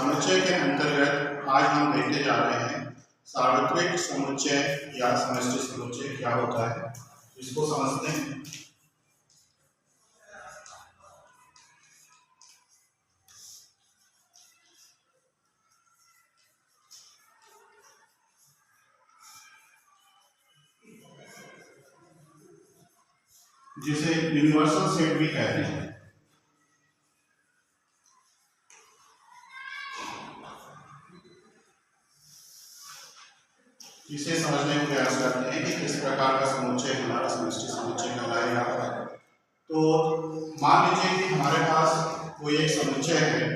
समुच्चय के अंतर्गत आज हम देखने जा रहे हैं सार्वत्रिक समुच्चय या समष्टि समुच्चय क्या होता है, इसको समझते हैं। जिसे यूनिवर्सल सेट भी कहते हैं। इसे समझने का प्रयास करते हैं कि किस प्रकार का समुच्चय हमारा समष्टि समुच्चय कहलाएगा। तो मान लीजिए कि हमारे पास कोई एक समुच्चय है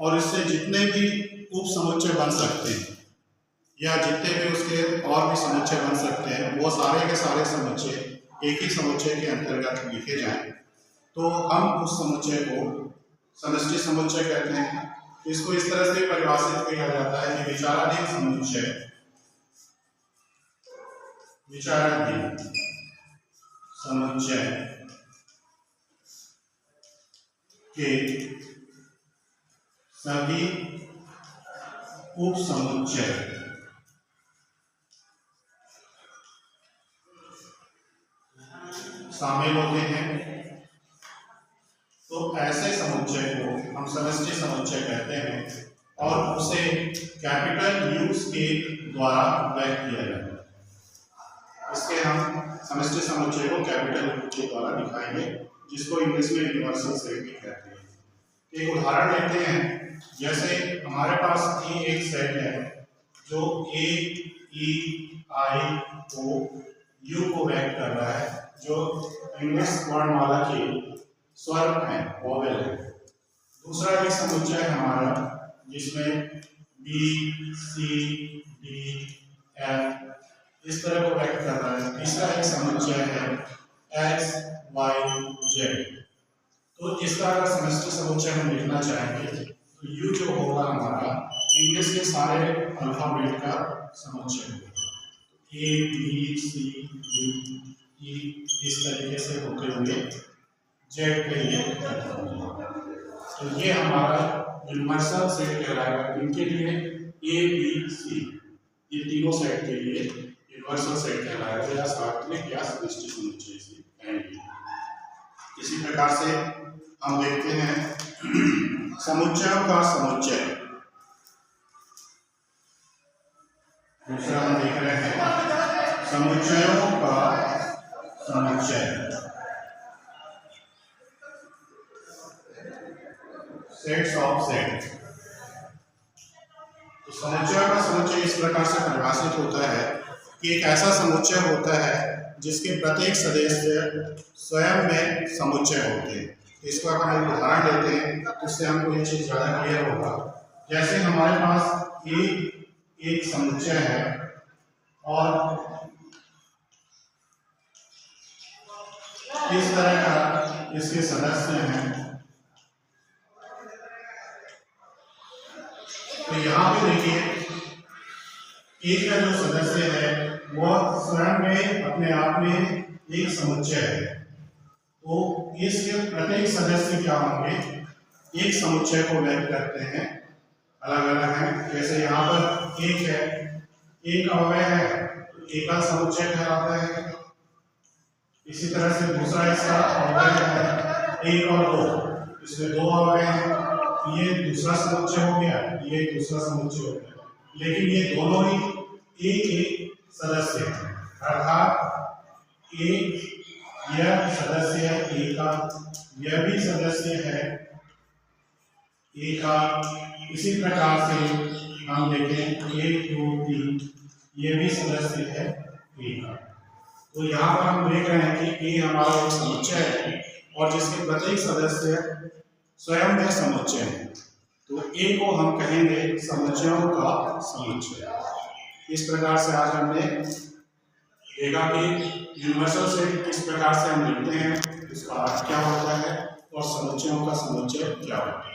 और इससे जितने भी उप समुच्चय बन सकते हैं या जितने भी उसके और भी समुच्चय बन सकते हैं, वो सारे के सारे समुच्चय एक ही समुच्चय के अंतर्गत लिखे जाएं, तो हम उस समुच्चय को समष्टि समुच्चय कहते हैं। इसको इस तरह से परिभाषित किया जाता है कि विचाराधीन समुच्चय के सभी उप समुच्चय शामिल होते हैं। तो ऐसे समुच्चय को हम समष्टि समुच्चय कहते हैं और उसे कैपिटल यू के द्वारा व्यक्त किया जाता है। इसके हम समष्टि समुच्चय को कैपिटल यू के द्वारा दिखाएंगे, जिसको इंग्लिश में यूनिवर्सल सेट भी कहते हैं। एक उदाहरण लेते हैं, जैसे हमारे पास ये एक सेट है जो ए ई आई ओ यू को व्यक्त कर रहा है, जो इंग्लिश वर्णमाला के स्वर हैं, वोवेल है। दूसरा एक समुच्चय है हमारा जिसमें बी सी डी एफ इस तरह को व्यक्त कर रहा है। तीसरा एक समुच्चय है एक्स वाई जेड। तो इस तरह का समष्टि समुच्चय हम लिखना चाहेंगे तो यू जो होगा हमारा इंग्लिश के सारे अल्फाबेट का समुच्चय होगा। A B C D E इस तरीके से होते हुए जेड के लिए तो ये हमारा यूनिवर्सल सेट कहलाएगा। इनके लिए ए बी सी ये तीनों सेट के लिए यूनिवर्सल सेट कहलाएगा या सार्वत्रिक या समष्टि समुच्चय से कहेंगे। इसी प्रकार से हम देखते हैं समुच्चयों का समुच्चय। दूसरा हम देख रहे हैं समुच्चयों का समुच्चय, सेट्स ऑफ सेट। तो समुच्चय का समुच्चय इस प्रकार से परिभाषित होता है कि एक ऐसा समुच्चय होता है जिसके प्रत्येक सदस्य स्वयं में समुच्चय होते हैं। इसका अगर हम उदाहरण लेते हैं तो इससे हमको ये चीज ज्यादा क्लियर होगा। जैसे हमारे पास एक समुच्चय है और इस तरह का इसके सदस्य हैं, तो यहाँ पे देखिए एक का जो सदस्य है वह स्वयं में अपने आप में एक समुच्चय है। तो इसके प्रत्येक सदस्य क्या होंगे, एक समुच्चय को व्यक्त करते हैं, अलग अलग हैं। जैसे यहाँ पर एक है, एक अवयव है, एकल समुच्चय कहलाता है। इसी तरह से दूसरा इसका अवयव है एक और दो, इसमें दो अवयव हैं, ये दूसरा समुच्चय हो गया, ये दूसरा समुच्चय हो गया। लेकिन ये दोनों ही एक सदस्य हैं, अर्थात एक यह सदस्य है ए का, यह भी सदस्य है ए का। इसी प्रकार से हम देखें 1 2 3 ये भी सदस्य है ए का। तो यहाँ पर हम देख रहे हैं कि ए हमारा एक समुच्चय है और जिसके प्रत्येक सदस्य स्वयं में समुच्चय है। तो ए को हम कहेंगे समुच्चयों का समुच्चय। इस प्रकार से आज हमने देखा कि यूनिवर्सल सेट किस प्रकार से हम लिखते हैं, इसका अर्थ क्या होता है और समुच्चयों का समुच्चय क्या होता है।